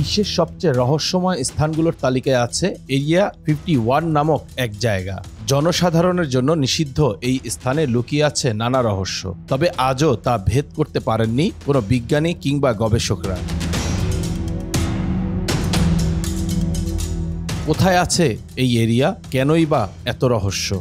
বিশ্বের সবচেয়ে রহস্যময় স্থানগুলোর তালিকায় আছে এরিয়া 51 নামক এক জায়গা। জনসাধারণের জন্য নিষিদ্ধ এই স্থানে লুকিয়ে আছে নানা রহস্য, তবে আজও তা ভেদ করতে পারেননি কোনো বিজ্ঞানী কিংবা গবেষকরা। কোথায় আছে এই এরিয়া, কেনই বা এত রহস্য?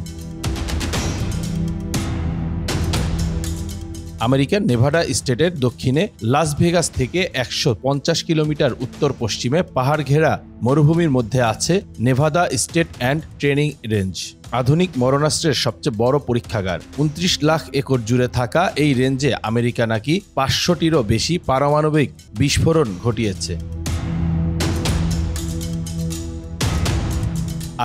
আমেরিকার নেভাডা স্টেটের দক্ষিণে লাস ভেগাস থেকে 150 কিলোমিটার উত্তর পশ্চিমে পাহাড় ঘেরা মরুভূমির মধ্যে আছে Nevada state and training range. আধুনিক মরণাস্ত্রের সবচেয়ে বড় পরীক্ষাগার। 29 লাখ একর জুড়ে থাকা এই রেঞ্জে আমেরিকা নাকি 500টিরও বেশি পারমাণবিক বিস্ফোরণ ঘটিয়েছে।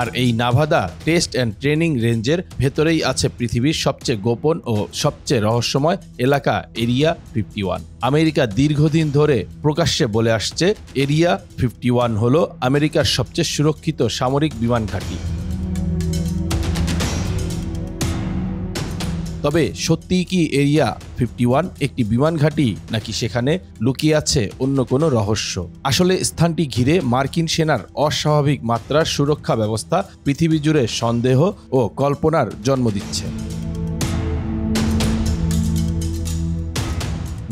আর এই নেভাদা টেস্ট অ্যান্ড ট্রেনিং রেঞ্জের ভেতরেই আছে পৃথিবীর সবচেয়ে গোপন ও সবচেয়ে রহস্যময় এলাকা এরিয়া 51। আমেরিকা দীর্ঘদিন ধরে প্রকাশ্যে বলে আসছে এরিয়া 51 হলো আমেরিকার সবচেয়ে সুরক্ষিত সামরিক বিমান ঘাঁটি। তবে সত্যিই কি এরিয়া 51 একটি বিমান ঘাঁটি, নাকি সেখানে লুকিয়ে আছে অন্য কোনো রহস্য? আসলে স্থানটি ঘিরে মার্কিন সেনার অস্বাভাবিক মাত্রার সুরক্ষা ব্যবস্থা পৃথিবী জুড়ে সন্দেহ ও কল্পনার জন্ম দিচ্ছে।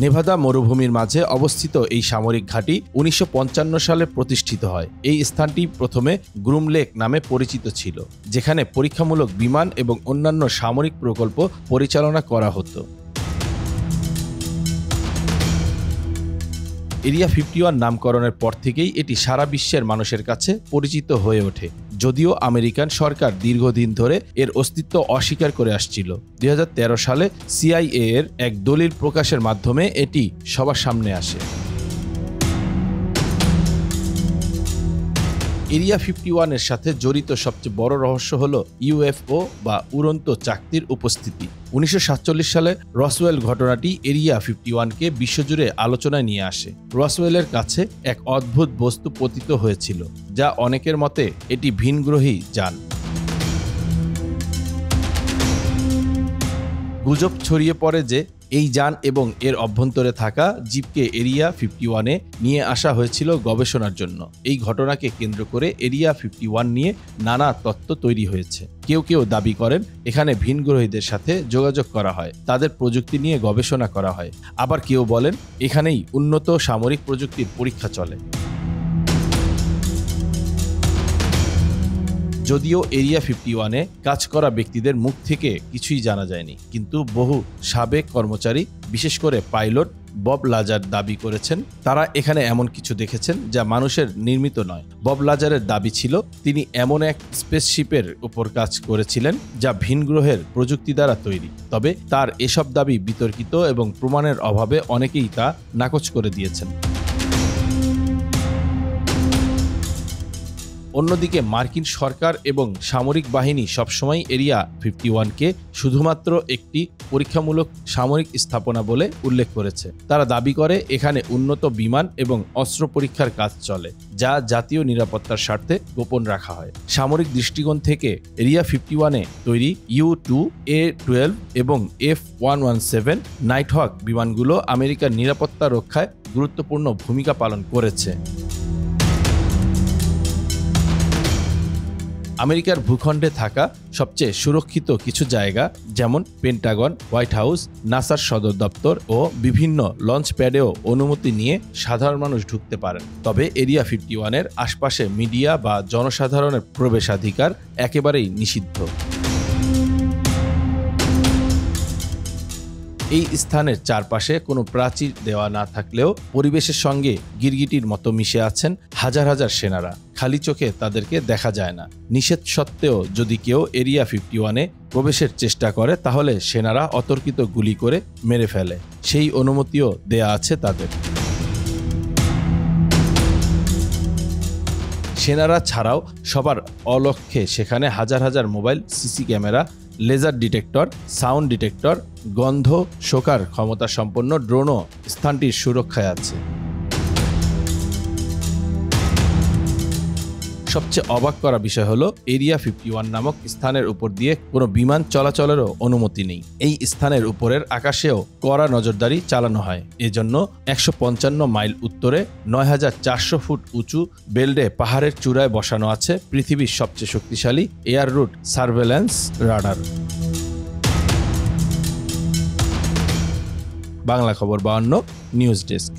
নেভাদা মরুভূমির মাঝে অবস্থিত এই সামরিক ঘাঁটি 1955 সালে প্রতিষ্ঠিত হয়। এই স্থানটি প্রথমে গ্রুম লেক নামে পরিচিত ছিল, যেখানে পরীক্ষামূলক বিমান এবং অন্যান্য সামরিক প্রকল্প পরিচালনা করা হতো। এরিয়া 51 নামকরণের পর থেকেই এটি সারা বিশ্বের মানুষের কাছে পরিচিত হয়ে ওঠে, যদিও আমেরিকান সরকার দীর্ঘদিন ধরে এর অস্তিত্ব অস্বীকার করে আসছিল। 2013 সালে CIA এর এক দলিল প্রকাশের মাধ্যমে এটি সবার সামনে আসে। এরিয়া 51 এর সাথে জড়িত সবচেয়ে বড় রহস্য হল UFO বা উড়ন্ত চাকতির উপস্থিতি। 1947 সালে রসওয়েল ঘটনাটি এরিয়া 51কে বিশ্বজুড়ে আলোচনায় নিয়ে আসে। রসওয়েলের কাছে এক অদ্ভুত বস্তু পতিত হয়েছিল, যা অনেকের মতে এটি ভিনগ্রহী যান। গুজব ছড়িয়ে পড়ে যে এই যান এবং এর অভ্যন্তরে থাকা জীবকে এরিয়া 51-এ নিয়ে আসা হয়েছিল গবেষণার জন্য। এই ঘটনাকে কেন্দ্র করে এরিয়া 51 নিয়ে নানা তত্ত্ব তৈরি হয়েছে। কেউ কেউ দাবি করেন এখানে ভিনগ্রহীদের সাথে যোগাযোগ করা হয়, তাদের প্রযুক্তি নিয়ে গবেষণা করা হয়। আবার কেউ বলেন এখানেই উন্নত সামরিক প্রযুক্তির পরীক্ষা চলে। যদিও এরিয়া 51-এ কাজ করা ব্যক্তিদের মুখ থেকে কিছুই জানা যায়নি, কিন্তু বহু সাবেক কর্মচারী, বিশেষ করে পাইলট বব লাজার দাবি করেছেন তারা এখানে এমন কিছু দেখেছেন যা মানুষের নির্মিত নয়। বব লাজারের দাবি ছিল তিনি এমন এক স্পেসশিপের উপর কাজ করেছিলেন যা ভিনগ্রহের প্রযুক্তি দ্বারা তৈরি। তবে তার এসব দাবি বিতর্কিত এবং প্রমাণের অভাবে অনেকেই তা নাকচ করে দিয়েছেন। অন্যদিকে মার্কিন সরকার এবং সামরিক বাহিনী সবসময় এরিয়া 51-কে শুধুমাত্র একটি পরীক্ষামূলক সামরিক স্থাপনা বলে উল্লেখ করেছে। তারা দাবি করে এখানে উন্নত বিমান এবং অস্ত্র পরীক্ষার কাজ চলে, যা জাতীয় নিরাপত্তার স্বার্থে গোপন রাখা হয়। সামরিক দৃষ্টিকোণ থেকে এরিয়া 51-এ তৈরি U-2, A-12 এবং F-117 নাইটহক বিমানগুলো আমেরিকার নিরাপত্তা রক্ষায় গুরুত্বপূর্ণ ভূমিকা পালন করেছে। আমেরিকার ভূখণ্ডে থাকা সবচেয়ে সুরক্ষিত কিছু জায়গা, যেমন পেন্টাগন, হোয়াইট হাউস, নাসার সদর দপ্তর ও বিভিন্ন লঞ্চ প্যাডেও অনুমতি নিয়ে সাধারণ মানুষ ঢুকতে পারেন। তবে এরিয়া 51-এর আশপাশে মিডিয়া বা জনসাধারণের প্রবেশাধিকার একেবারেই নিষিদ্ধ। এই স্থানের চারপাশে কোনো প্রাচীর দেওয়া না থাকলেও পরিবেশের সঙ্গে গিরগিটির মতো মিশে আছেন হাজার হাজার সেনারা। খালি চোখে তাদেরকে দেখা যায় না। নিষেধ সত্ত্বেও যদি কেউ এরিয়া 51-এ প্রবেশের চেষ্টা করে তাহলে সেনারা অতর্কিত গুলি করে মেরে ফেলে। সেই অনুমতিও দেয়া আছে তাদের। সেনারা ছাড়াও সবার অলক্ষ্যে সেখানে হাজার হাজার mobile, CC camera, laser detector, sound detector, গন্ধ শোকার ক্ষমতা সম্পন্ন ড্রোনও স্থানটির সুরক্ষায় আছে। সবচেয়ে অবাক করা বিষয় হলো এরিয়া 51 নামক স্থানের উপর দিয়ে কোনো বিমান চলাচলেরও অনুমতি নেই। এই স্থানের উপরের আকাশেও কড়া নজরদারি চালানো হয়। এজন্য 155 মাইল উত্তরে 9400 ফুট উঁচু বেল্ডে পাহাড়ের চূড়ায় বসানো আছে পৃথিবীর সবচেয়ে শক্তিশালী air route surveillance radar. Bangla Khabar 52 news desk.